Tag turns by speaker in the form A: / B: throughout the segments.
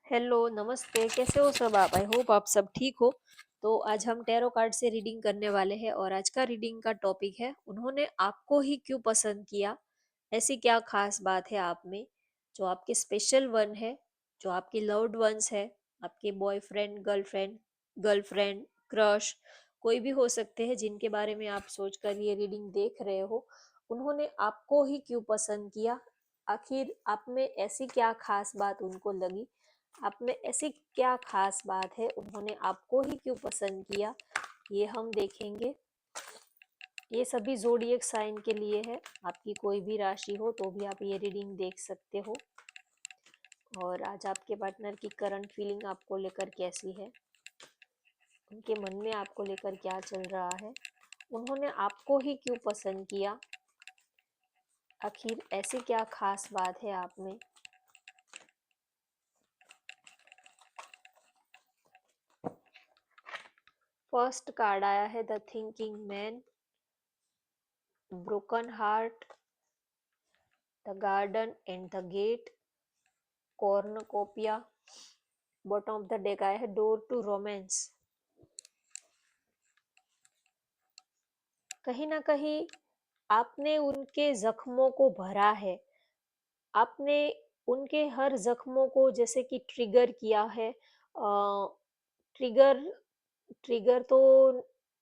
A: Hello, नमस्ते, कैसे हो सब आप? आई होप आप सब ठीक हो। तो आज हम टैरो कार्ड से रीडिंग करने वाले हैं और आज का रीडिंग का टॉपिक है उन्होंने आपको ही क्यों पसंद किया। ऐसी क्या खास बात है आप में जो आपके स्पेशल वन है, जो आपके लव्ड वंस है, आपके बॉयफ्रेंड, गर्लफ्रेंड, गर्लफ्रेंड, क्रश, कोई भी हो सकते हैं जिनके बारे में आप सोचकर ये रीडिंग देख रहे हो। उन्होंने आपको ही क्यों पसंद किया? आखिर आप में ऐसी क्या खास बात उनको लगी? आप में ऐसी क्या खास बात है, उन्होंने आपको ही क्यों पसंद किया, ये हम देखेंगे। ये सभी ज़ोडिएक साइन के लिए है। आपकी कोई भी राशि हो तो भी आप ये रीडिंग देख सकते हो। और आज आपके पार्टनर की करंट फीलिंग आपको लेकर कैसी है, उनके मन में आपको लेकर क्या चल रहा है, उन्होंने आपको ही क्यों पसंद किया, आखिर ऐसी क्या खास बात है आप में। फर्स्ट कार्ड आया है the thinking man, broken heart, the garden and the gate, cornucopia. Bottom of the deck आया है डोर टू रोमांस। कहीं ना कहीं आपने उनके जख्मों को भरा है। आपने उनके हर जख्मों को जैसे कि ट्रिगर किया है। ट्रिगर ट्रिगर तो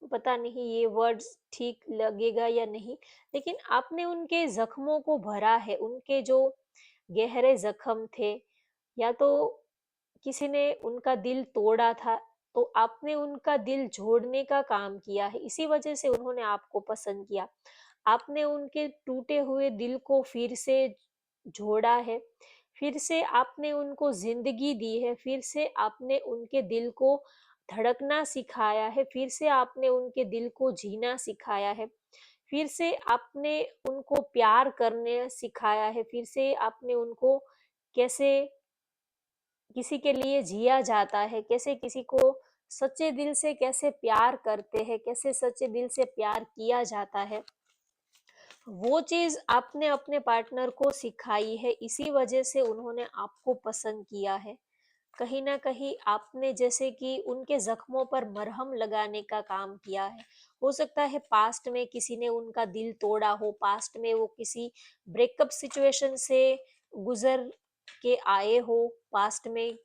A: पता नहीं ये वर्ड्स ठीक लगेगा या नहीं, लेकिन आपने उनके जख्मों को भरा है। उनके जो गहरे जख्म थे, या तो किसी ने उनका दिल तोड़ा था, तो आपने उनका दिल जोड़ने का काम किया है। इसी वजह से उन्होंने आपको पसंद किया। आपने उनके टूटे हुए दिल को फिर से जोड़ा है। फिर से आपने उनको जिंदगी दी है। फिर से आपने उनके दिल को धड़कना सिखाया है। फिर से आपने उनके दिल को जीना सिखाया है। फिर से आपने उनको प्यार करने सिखाया है। फिर से आपने उनको कैसे किसी के लिए जिया जाता है, कैसे किसी को सच्चे दिल से कैसे प्यार करते हैं, कैसे सच्चे दिल से प्यार किया जाता है, वो चीज आपने अपने पार्टनर को सिखाई है। इसी वजह से उन्होंने आपको पसंद किया है। कहीं ना कहीं आपने जैसे कि उनके जख्मों पर मरहम लगाने का काम किया है। हो सकता है पास्ट में किसी ने उनका दिल तोड़ा हो, पास्ट में वो किसी ब्रेकअप सिचुएशन से गुजर के आए हो, पास्ट में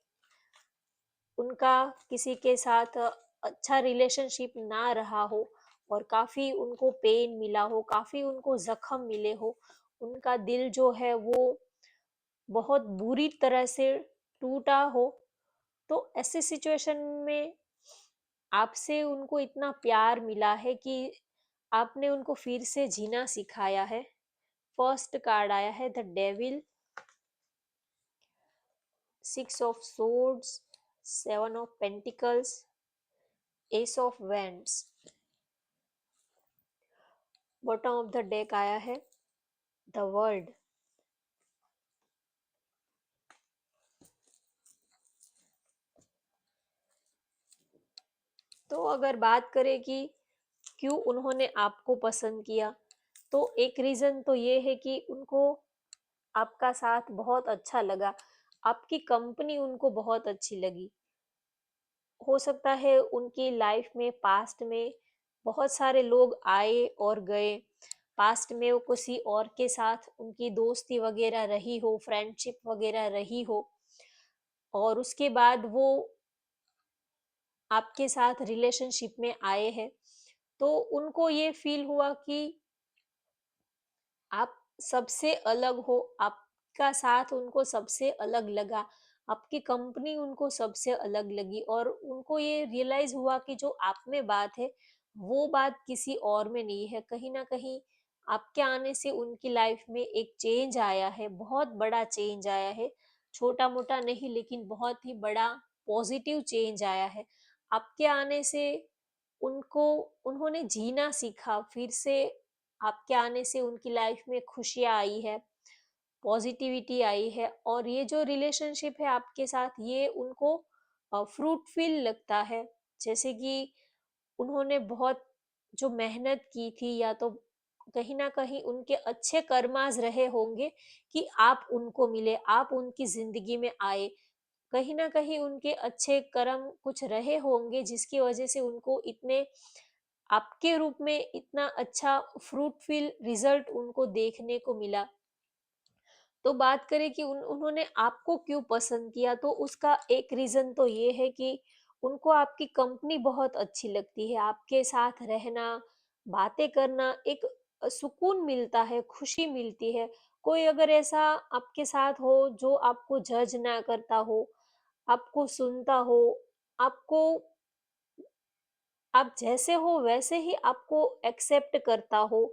A: उनका किसी के साथ अच्छा रिलेशनशिप ना रहा हो और काफ़ी उनको पेन मिला हो, काफ़ी उनको ज़ख्म मिले हो, उनका दिल जो है वो बहुत बुरी तरह से टूटा हो। तो ऐसे सिचुएशन में आपसे उनको इतना प्यार मिला है कि आपने उनको फिर से जीना सिखाया है। फर्स्ट कार्ड आया है the devil, six of swords, seven of pentacles, S of wands. Bottom of the deck आया है द वर्ल्ड। तो अगर बात करें कि क्यों उन्होंने आपको पसंद किया, तो एक रीजन तो ये है कि उनको आपका साथ बहुत अच्छा लगा, आपकी कंपनी उनको बहुत अच्छी लगी। हो सकता है उनकी लाइफ में पास्ट में बहुत सारे लोग आए और गए, पास्ट में वो किसी और के साथ उनकी दोस्ती वगैरह रही हो, फ्रेंडशिप वगैरह रही हो, और उसके बाद वो आपके साथ रिलेशनशिप में आए हैं। तो उनको ये फील हुआ कि आप सबसे अलग हो, आपका साथ उनको सबसे अलग लगा, आपकी कंपनी उनको सबसे अलग लगी, और उनको ये रियलाइज हुआ कि जो आप में बात है वो बात किसी और में नहीं है। कहीं ना कहीं आपके आने से उनकी लाइफ में एक चेंज आया है, बहुत बड़ा चेंज आया है। छोटा मोटा नहीं, लेकिन बहुत ही बड़ा पॉजिटिव चेंज आया है। आपके आने से उनको उन्होंने जीना सीखा फिर से। आपके आने से उनकी लाइफ में खुशियाँ आई है, पॉजिटिविटी आई है, और ये जो रिलेशनशिप है आपके साथ ये उनको फ्रूटफुल लगता है। जैसे कि उन्होंने बहुत जो मेहनत की थी, या तो कहीं ना कहीं उनके अच्छे कर्माज रहे होंगे कि आप उनको मिले, आप उनकी जिंदगी में आए। कहीं न कहीं उनके अच्छे कर्म कुछ रहे होंगे जिसकी वजह से उनको इतने आपके रूप में इतना अच्छा फ्रूटफुल रिज़ल्ट उनको देखने को मिला। तो बात करें कि उन्होंने आपको क्यों पसंद किया, तो उसका एक रीज़न तो ये है कि उनको आपकी कंपनी बहुत अच्छी लगती है। आपके साथ रहना, बातें करना एक सुकून मिलता है, खुशी मिलती है। कोई अगर ऐसा आपके साथ हो जो आपको जज ना करता हो, आपको सुनता हो, आपको आप जैसे हो वैसे ही आपको एक्सेप्ट करता हो,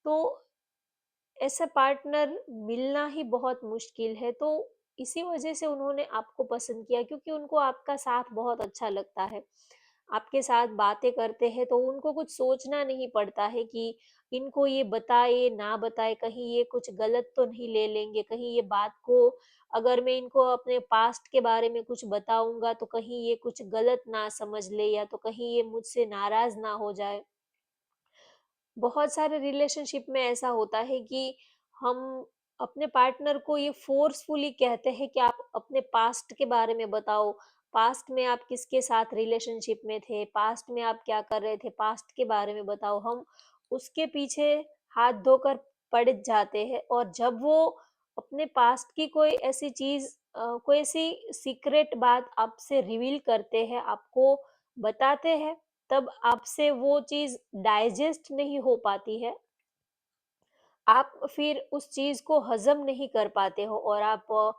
A: तो ऐसा पार्टनर मिलना ही बहुत मुश्किल है। तो इसी वजह से उन्होंने आपको पसंद किया, क्योंकि उनको आपका साथ बहुत अच्छा लगता है। आपके साथ बातें करते हैं तो उनको कुछ सोचना नहीं पड़ता है कि इनको ये बताए, ना बताए, कहीं ये कुछ गलत तो नहीं ले लेंगे, कहीं ये बात को अगर मैं इनको अपने पास्ट के बारे में कुछ बताऊँगा तो कहीं ये कुछ गलत ना समझ ले, या तो कहीं ये मुझसे नाराज़ ना हो जाए। बहुत सारे रिलेशनशिप में ऐसा होता है कि हम अपने पार्टनर को ये फोर्सफुली कहते हैं कि आप अपने पास्ट के बारे में बताओ। पास्ट में आप किसके साथ रिलेशनशिप में थे, पास्ट में आप क्या कर रहे थे, पास्ट के बारे में बताओ। हम उसके पीछे हाथ धोकर पड़ जाते हैं, और जब वो अपने पास्ट की कोई ऐसी चीज, कोई ऐसी सीक्रेट बात आपसे रिवील करते हैं, आपको बताते हैं, तब आपसे वो चीज़ डाइजेस्ट नहीं हो पाती है। आप फिर उस चीज़ को हज़म नहीं कर पाते हो, और आप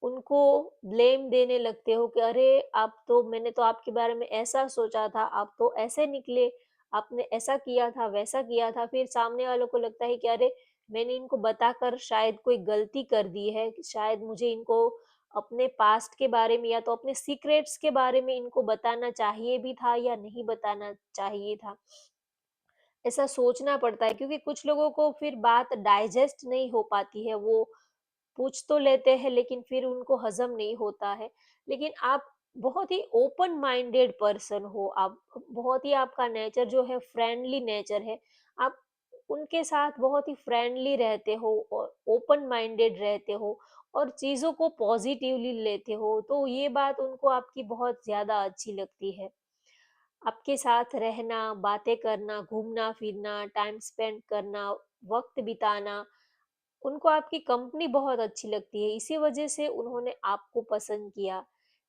A: उनको ब्लेम देने लगते हो कि अरे! आप तो मैंने तो आपके बारे में ऐसा सोचा था, आप तो ऐसे निकले, आपने ऐसा किया था, वैसा किया था। फिर सामने वालों को लगता है कि अरे! मैंने इनको बताकर शायद कोई गलती कर दी है, कि शायद मुझे इनको अपने पास्ट के बारे में या तो अपने सीक्रेट्स के बारे में इनको बताना चाहिए भी था या नहीं बताना चाहिए था। ऐसा सोचना पड़ता है, क्योंकि कुछ लोगों को फिर बात डाइजेस्ट नहीं हो पाती है, वो पूछ तो लेते हैं लेकिन फिर उनको हज़म नहीं होता है। लेकिन आप बहुत ही ओपन माइंडेड पर्सन हो, आप बहुत ही, आपका नेचर जो है फ्रेंडली नेचर है। आप उनके साथ बहुत ही फ्रेंडली रहते हो और ओपन माइंडेड रहते हो, और चीज़ों को पॉज़िटिवली लेते हो, तो ये बात उनको आपकी बहुत ज़्यादा अच्छी लगती है। आपके साथ रहना, बातें करना, घूमना-फिरना, टाइम स्पेंड करना, वक़्त बिताना, उनको आपकी कंपनी बहुत अच्छी लगती है। इसी वजह से उन्होंने आपको पसंद किया,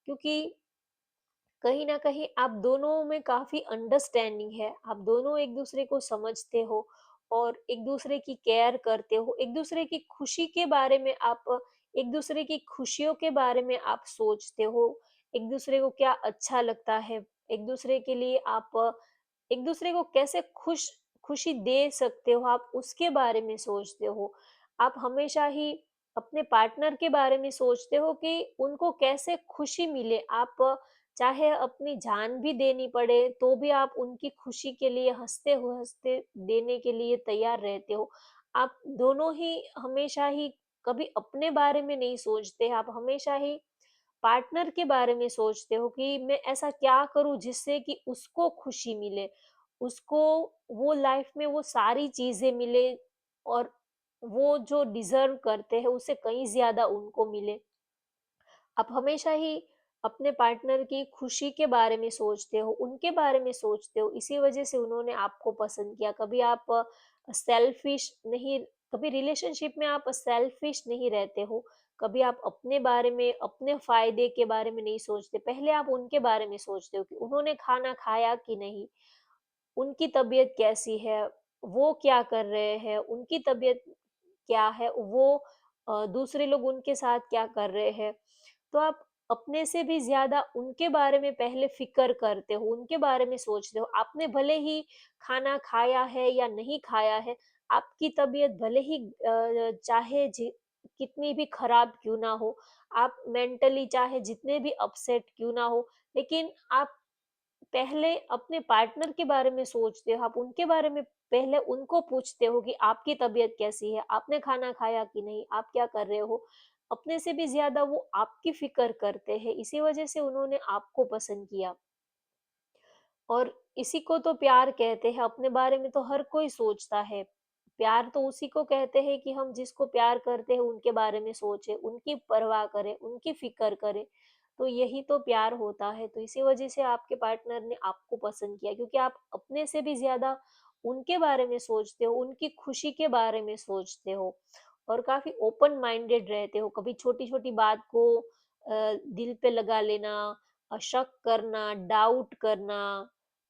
A: क्योंकि कहीं न कहीं आप दोनों में काफ़ी अंडरस्टैंडिंग है। आप दोनों एक-दूसरे को समझते हो और एक-दूसरे की केयर करते हो। एक-दूसरे की खुशी के बारे में आप एक-दूसरे की खुशियों के बारे में आप सोचते हो। एक-दूसरे को क्या अच्छा लगता है, एक-दूसरे के लिए आप एक-दूसरे को कैसे खुशी दे सकते हो, आप उसके बारे में सोचते हो। आप हमेशा ही अपने पार्टनर के बारे में सोचते हो कि उनको कैसे खुशी मिले। आप चाहे अपनी जान भी देनी पड़े, तो भी आप उनकी खुशी के लिए हँसते देने के लिए तैयार रहते हो। आप दोनों ही हमेशा ही कभी अपने बारे में नहीं सोचते, आप हमेशा ही पार्टनर के बारे में सोचते हो कि मैं ऐसा क्या करूँ जिससे कि उसको खुशी मिले, उसको वो लाइफ में वो सारी चीज़ें मिले, और वो जो डिज़र्व करते हैं उससे कहीं ज़्यादा उनको मिले। आप हमेशा ही अपने पार्टनर की खुशी के बारे में सोचते हो, उनके बारे में सोचते हो, इसी वजह से उन्होंने आपको पसंद किया। कभी आप सेल्फिश नहीं, कभी रिलेशनशिप में आप सेल्फिश नहीं रहते हो, कभी आप अपने बारे में, अपने फ़ायदे के बारे में नहीं सोचते। पहले आप उनके बारे में सोचते हो कि उन्होंने खाना खाया कि नहीं? उनकी तबीयत कैसी है? वो क्या कर रहे हैं? उनकी तबीयत क्या है? वो दूसरे लोग उनके साथ क्या कर रहे हैं? तो आप अपने से भी ज़्यादा उनके बारे में पहले फ़िक्र करते हो, उनके बारे में सोचते हो। आपने भले ही खाना खाया है या नहीं खाया है, आपकी तबीयत भले ही चाहे कितनी भी खराब क्यों ना हो, आप मेंटली चाहे जितने भी अपसेट क्यों ना हो, लेकिन आप पहले अपने पार्टनर के बारे में सोचते हो, आप उनके बारे में पहले उनको पूछते हो कि आपकी तबीयत कैसी है? आपने खाना खाया कि नहीं? आप क्या कर रहे हो? अपने से भी ज़्यादा वो आपकी फ़िक्र करते हैं, इसी वजह से उन्होंने आपको पसंद किया। और इसी को तो प्यार कहते हैं, अपने बारे में तो हर कोई सोचता है। प्यार तो उसी को कहते हैं कि हम जिसको प्यार करते हैं, उनके बारे में सोचें, उनकी परवाह करें, उनकी फ़िक्र करें। तो यही तो प्यार होता है। तो इसी वजह से आपके पार्टनर ने आपको पसंद किया, क्योंकि आप अपने से भी ज़्यादा उनके बारे में सोचते हो, उनकी खुशी के बारे में सोचते हो और काफ़ी ओपन माइंडेड रहते हो। कभी छोटी-छोटी बात को दिल पे लगा लेना, शक करना, डाउट करना,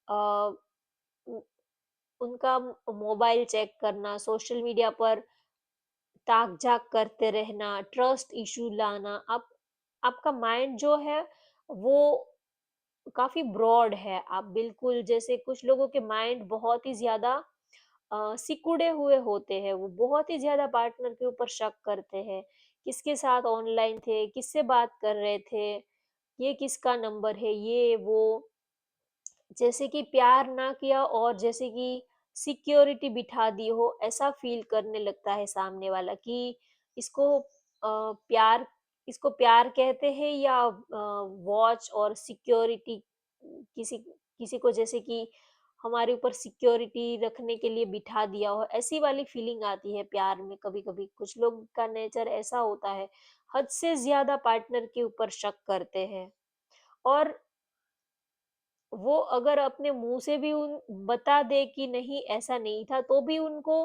A: अ, उ उनका मोबाइल चेक करना, सोशल मीडिया पर ताक-झाक करते रहना, ट्रस्ट इश्यू लाना, आपका माइंड जो है वो काफ़ी ब्रॉड है। आप बिल्कुल, जैसे कुछ लोगों के माइंड बहुत ही ज़्यादा सिकुड़े हुए होते हैं, वो बहुत ही ज़्यादा पार्टनर के ऊपर शक करते हैं। किसके साथ ऑनलाइन थे, किससे बात कर रहे थे, ये किसका नंबर है, ये वो। जैसे कि प्यार ना किया और जैसे कि सिक्योरिटी बिठा दी हो, ऐसा फ़ील करने लगता है सामने वाला कि इसको प्यार इसको प्यार कहते हैं या वॉच और सिक्योरिटी, किसी किसी को जैसे कि हमारे ऊपर सिक्योरिटी रखने के लिए बिठा दिया हो, ऐसी वाली फ़ीलिंग आती है प्यार में कभी-कभी। कुछ लोग का नेचर ऐसा होता है, हद से ज़्यादा पार्टनर के ऊपर शक करते हैं और वो अगर अपने मुँह से भी उन बता दे कि नहीं ऐसा नहीं था, तो भी उनको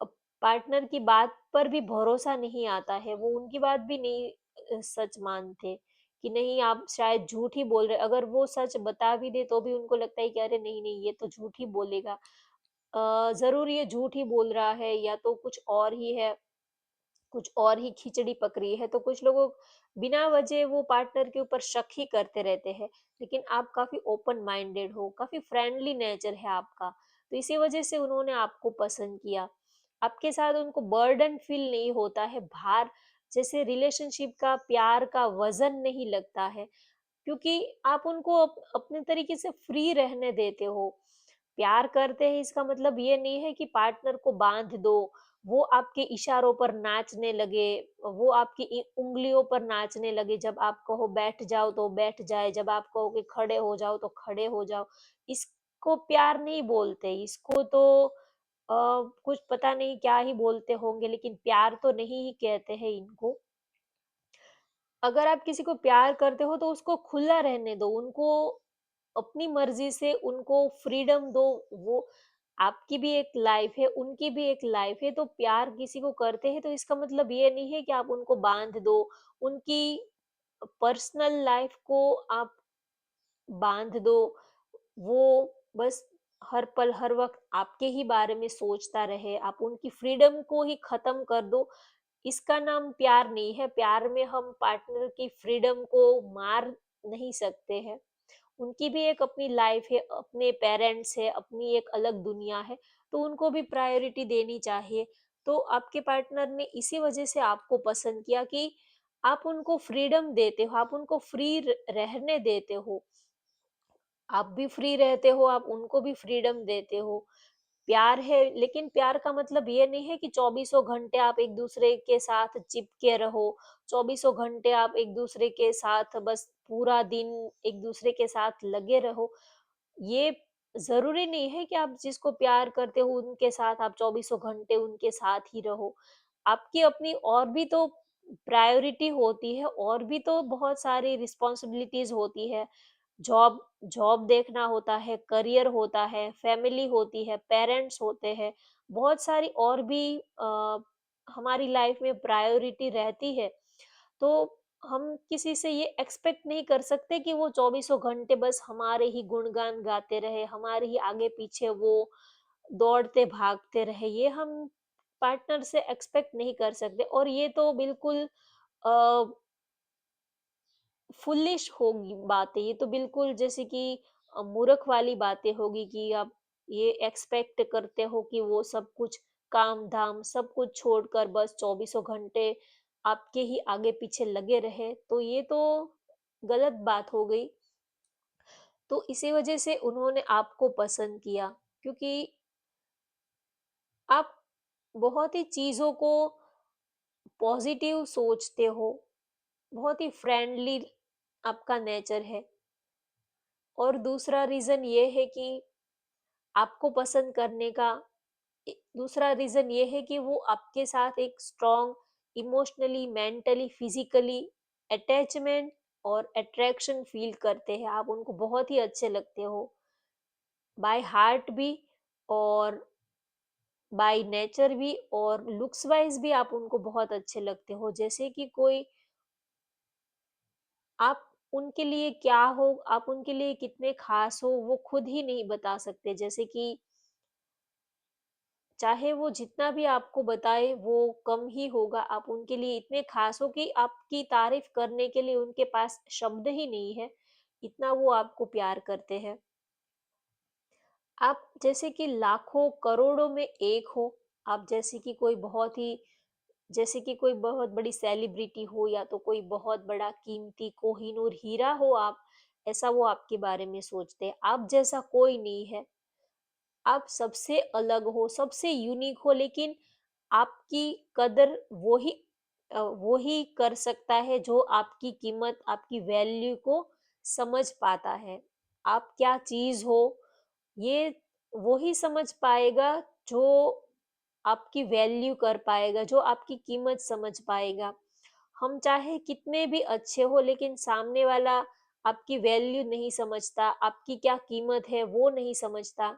A: अ, पार्टनर की बात पर भी भरोसा नहीं आता है, वो उनकी बात भी नहीं सच मानते कि नहीं आप शायद झूठ ही बोल रहे, अगर वो सच बता भी दे तो भी उनको लगता है कि अरे नहीं-नहीं ये तो झूठ ही बोलेगा। ज़रूर ये झूठ ही बोल रहा है या तो कुछ और ही है। कुछ और ही खिचड़ी पक रही है, तो कुछ लोगों बिना वजह वो पार्टनर के ऊपर शक ही करते रहते हैं। लेकिन आप काफ़ी ओपन माइंडेड हो, काफ़ी फ्रेंडली नेचर है आपका, तो इसी वजह से उन्होंने आपको पसंद किया। आपके साथ उनको बर्डन फ़ील नहीं होता है, भार जैसे रिलेशनशिप का, प्यार का वज़न नहीं लगता है। क्योंकि आप उनको अपने तरीके से फ्री रहने देते हो। प्यार करते हैं इसका मतलब ये नहीं है कि पार्टनर को बाँध दो, वो आपके इशारों पर नाचने लगे, वो आपकी उँगलियों पर नाचने लगे, जब आप कहो बैठ जाओ तो बैठ जाए, जब आप कहो कि खड़े हो जाओ तो खड़े हो जाओ। इसको प्यार नहीं बोलते, इसको तो कुछ पता नहीं क्या ही बोलते होंगे, लेकिन प्यार तो नहीं ही कहते हैं इनको। अगर आप किसी को प्यार करते हो तो उसको खुला रहने दो, उनको अपनी मर्ज़ी से उनको फ्रीडम दो, वो आपकी भी एक लाइफ़ है, उनकी भी एक लाइफ़ है, तो प्यार किसी को करते हैं तो इसका मतलब ये नहीं है कि आप उनको बाँध दो, उनकी पर्सनल लाइफ़ को आप बाँध दो, वो बस हर पल, हर वक़्त आपके ही बारे में सोचता रहे, आप उनकी फ्रीडम को ही ख़त्म कर दो, इसका नाम प्यार नहीं है। प्यार में हम पार्टनर की फ्रीडम को मार नहीं सकते हैं। उनकी भी एक अपनी लाइफ़ है, अपने पेरेंट्स हैं, अपनी एक अलग दुनिया है, तो उनको भी प्रायोरिटी देनी चाहिए। तो आपके पार्टनर ने इसी वज़ह से आपको पसंद किया कि आप उनको फ्रीडम देते हो, आप उनको फ्री रहने देते हो। आप भी फ्री रहते हो, आप उनको भी फ्रीडम देते हो। प्यार है, लेकिन प्यार का मतलब ये नहीं है कि चौबीसों घंटे आप एक-दूसरे के साथ चिपके रहो, चौबीसों घंटे आप एक-दूसरे के साथ बस पूरा दिन एक-दूसरे के साथ लगे रहो। ये ज़रूरी नहीं है कि आप जिसको प्यार करते हो उनके साथ आप चौबीसों घंटे उनके साथ ही रहो। आपकी अपनी और भी तो प्रायोरिटी होती है, और भी तो बहुत सारी रिस्पॉन्सिबिलिटीज़ होती है। जॉब जॉब देखना होता है, करियर होता है, फैमिली होती है, पेरेंट्स होते हैं, बहुत सारी और भी हमारी लाइफ में प्रायोरिटी रहती है। तो हम किसी से ये एक्सपेक्ट नहीं कर सकते कि वो चौबीसों घंटे बस हमारे ही गुणगान गाते रहे, हमारे ही आगे-पीछे वो दौड़ते-भागते रहे, ये हम पार्टनर से एक्सपेक्ट नहीं कर सकते और ये तो बिल्कुल अ फुलिश होगी बातें, ये तो बिल्कुल जैसे कि मूर्ख वाली बातें होगी कि आप ये एक्सपेक्ट करते हो कि वो सब कुछ काम-धाम सब कुछ छोड़कर बस चौबीसों घंटे आपके ही आगे-पीछे लगे रहे, तो ये तो गलत बात हो गई। तो इसी वजह से उन्होंने आपको पसंद किया, क्योंकि आप बहुत ही चीज़ों को पॉज़िटिव सोचते हो, बहुत ही फ्रेंडली आपका नेचर है। और दूसरा रीज़न ये है कि आपको पसंद करने का दूसरा रीज़न ये है कि वो आपके साथ एक strong emotionally, mentally, physically attachment और अट्रैक्शन फ़ील करते हैं, आप उनको बहुत ही अच्छे लगते हो, बाय हार्ट भी और बाय नेचर भी और लुक्स वाइज़ भी आप उनको बहुत अच्छे लगते हो। जैसे कि कोई आप उनके लिए क्या हो, आप उनके लिए कितने ख़ास हो, वो खुद ही नहीं बता सकते। जैसे कि चाहे वो जितना भी आपको बताए वो कम ही होगा, आप उनके लिए इतने ख़ास हो कि आपकी तारीफ़ करने के लिए उनके पास शब्द ही नहीं है, इतना वो आपको प्यार करते हैं। आप जैसे कि लाखों, करोड़ों में एक हो, आप जैसे कि कोई बहुत बड़ी सेलिब्रिटी हो या तो कोई बहुत बड़ा कीमती कोहिनूर हीरा हो आप, ऐसा वो आपके बारे में सोचते हैं। आप जैसा कोई नहीं है, आप सबसे अलग हो, सबसे यूनिक हो, लेकिन आपकी कदर वो ही कर सकता है जो आपकी कीमत, आपकी वैल्यू को समझ पाता है। आप क्या चीज़ हो, ये वो ही समझ पाएगा जो आपकी वैल्यू कर पाएगा, जो आपकी कीमत समझ पाएगा। हम चाहे कितने भी अच्छे हो लेकिन सामने वाला आपकी वैल्यू नहीं समझता, आपकी क्या कीमत है वो नहीं समझता।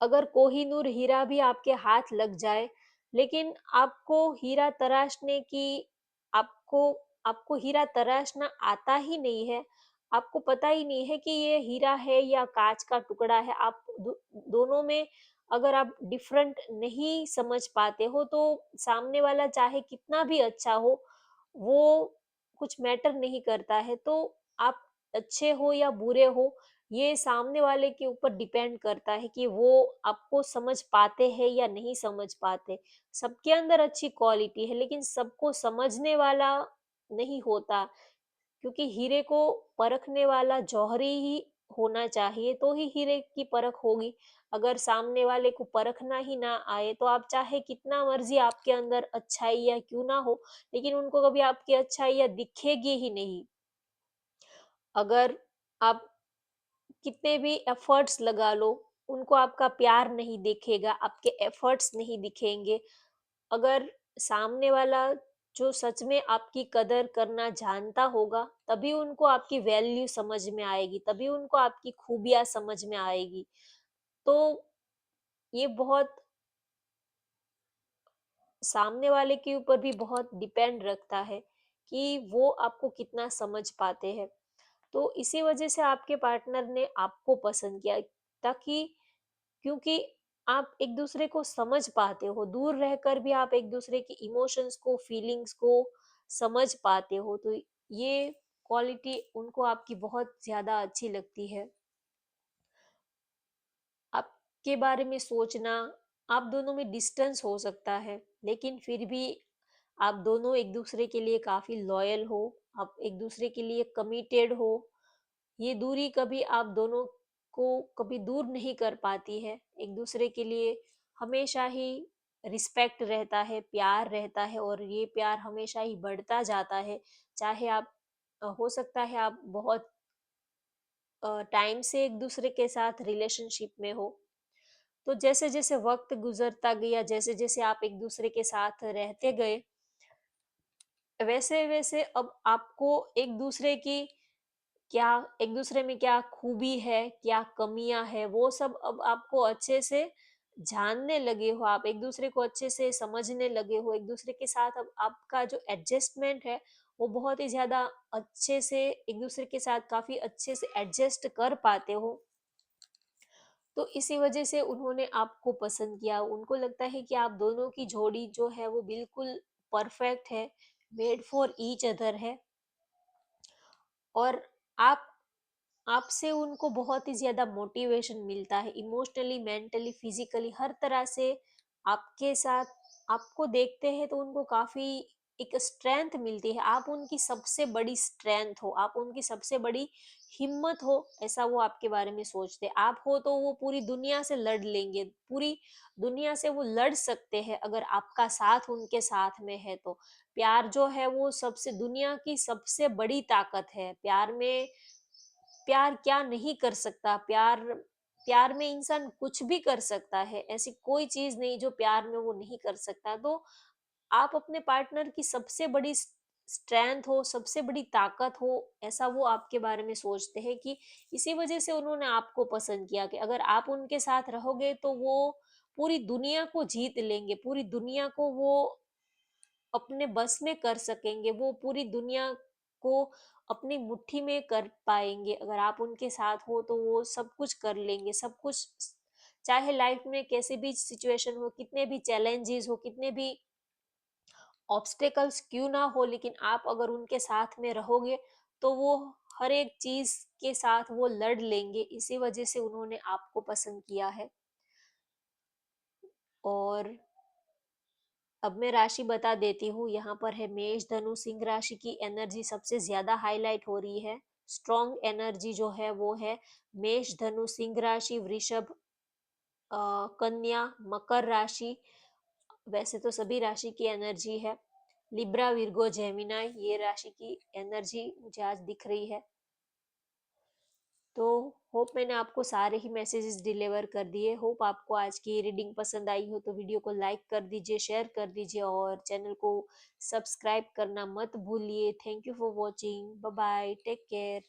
A: अगर कोहिनूर हीरा भी आपके हाथ लग जाए, लेकिन आपको आपको हीरा तराशना आता ही नहीं है, आपको पता ही नहीं है कि ये हीरा है या काँच का टुकड़ा है, आप दोनों में अगर आप डिफरेंट नहीं समझ पाते हो, तो सामने वाला चाहे कितना भी अच्छा हो, वो कुछ मैटर नहीं करता है। तो आप अच्छे हो या बुरे हो, ये सामने वाले के ऊपर डिपेंड करता है कि वो आपको समझ पाते हैं या नहीं समझ पाते। सबके अंदर अच्छी क्वालिटी है लेकिन सबको समझने वाला नहीं होता, क्योंकि हीरे को परखने वाला जौहरी ही होना चाहिए तो ही हीरे की परख होगी। अगर सामने वाले को परखना ही ना आए तो आप चाहे कितना मर्ज़ी आपके अंदर अच्छाइयाँ क्यों ना हो, लेकिन उनको कभी आपकी अच्छाइयाँ दिखेगी ही नहीं। अगर आप कितने भी एफर्ट्स लगा लो, उनको आपका प्यार नहीं दिखेगा, आपके एफर्ट्स नहीं दिखेंगे। अगर सामने वाला जो सच में आपकी कदर करना जानता होगा, तभी उनको आपकी वैल्यू समझ में आएगी, तभी उनको आपकी खूबियाँ समझ में आएगी। तो ये बहुत सामने वाले के ऊपर भी बहुत डिपेंड रखता है कि वो आपको कितना समझ पाते हैं। तो इसी वजह से आपके पार्टनर ने आपको पसंद किया, ताकि क्योंकि आप एक-दूसरे को समझ पाते हो, दूर रहकर भी आप एक-दूसरे की इमोशंस को, फीलिंग्स को समझ पाते हो, तो ये क्वालिटी उनको आपकी बहुत ज़्यादा अच्छी लगती है। आपके बारे में सोचना, आप दोनों में डिस्टेंस हो सकता है, लेकिन फिर भी आप दोनों एक-दूसरे के लिए काफ़ी लॉयल हो, आप एक-दूसरे के लिए कमिटेड हो। ये दूरी कभी आप दोनों को कभी दूर नहीं कर पाती है। एक-दूसरे के लिए हमेशा ही रिस्पेक्ट रहता है, प्यार रहता है और ये प्यार हमेशा ही बढ़ता जाता है। चाहे आप हो सकता है आप बहुत टाइम से एक-दूसरे के साथ रिलेशनशिप में हो। तो जैसे-जैसे वक़्त गुज़रता गया, जैसे-जैसे आप एक-दूसरे के साथ रहते गए, वैसे-वैसे अब आपको एक-दूसरे की क्या एक-दूसरे में क्या खूबी है, क्या कमियाँ हैं, वो सब अब आपको अच्छे से जानने लगे हो, आप एक-दूसरे को अच्छे से समझने लगे हो, एक-दूसरे के साथ अब आपका जो एडजस्टमेंट है, वो बहुत ही ज़्यादा अच्छे से एक-दूसरे के साथ काफ़ी अच्छे से एडजस्ट कर पाते हो। तो इसी वजह से उन्होंने आपको पसंद किया, उनको लगता है कि आप दोनों की जोड़ी जो है वो बिल्कुल परफेक्ट है, मेड फॉर ईच अदर है और आप आपसे उनको बहुत ही ज़्यादा मोटिवेशन मिलता है इमोशनली, मेंटली, फिज़िकली हर तरह से आपके साथ आपको देखते हैं तो उनको काफ़ी एक स्ट्रेंथ मिलती है। आप उनकी सबसे बड़ी स्ट्रेंथ हो, आप उनकी सबसे बड़ी हिम्मत हो, ऐसा वो आपके बारे में सोचते हैं। आप हो तो वो पूरी दुनिया से लड़ लेंगे, पूरी दुनिया से वो लड़ सकते हैं अगर आपका साथ उनके साथ में है तो। प्यार जो है वो सबसे दुनिया की सबसे बड़ी ताकत है। प्यार क्या नहीं कर सकता, प्यार में इंसान कुछ भी कर सकता है, ऐसी कोई चीज़ नहीं जो प्यार में वो नहीं कर सकता। तो आप अपने पार्टनर की स्ट्रेंथ हो, सबसे बड़ी ताकत हो, ऐसा वो आपके बारे में सोचते हैं कि इसी वजह से उन्होंने आपको पसंद किया कि अगर आप उनके साथ रहोगे तो वो पूरी दुनिया को जीत लेंगे, पूरी दुनिया को वो अपने बस में कर सकेंगे, वो पूरी दुनिया को अपनी मुट्ठी में कर पाएँगे। अगर आप उनके साथ हो तो वो सब कुछ कर लेंगे, सब कुछ चाहे लाइफ में कैसी भी सिचुएशन हो, कितने भी चैलेंजेस हो, कितने भी ऑब्स्टेकल्स क्यों ना हो, लेकिन आप अगर उनके साथ में रहोगे तो वो हर एक चीज़ के साथ वो लड़ लेंगे। इसी वजह से उन्होंने आपको पसंद किया है। और अब मैं राशि बता देती हूँ, यहाँ पर है मेष, धनु, सिंह राशि की एनर्जी सबसे ज़्यादा हाइलाइट हो रही है। स्ट्रॉन्ग एनर्जी जो है वो है मेष, धनु, सिंह राशि, वृषभ, कन्या, मकर राशि। वैसे तो सभी राशि की एनर्जी है। लिब्रा, विर्गो, जेमिनाई ये राशि की एनर्जी मुझे आज दिख रही है। तो होप मैंने आपको सारे ही मैसेजेस डिलीवर कर दिए। होप आपको आज की रीडिंग पसंद आई हो तो वीडियो को लाइक कर दीजिए, शेयर कर दीजिए और चैनल को सब्सक्राइब करना मत भूलिए। Thank you for watching. Bye bye, take care.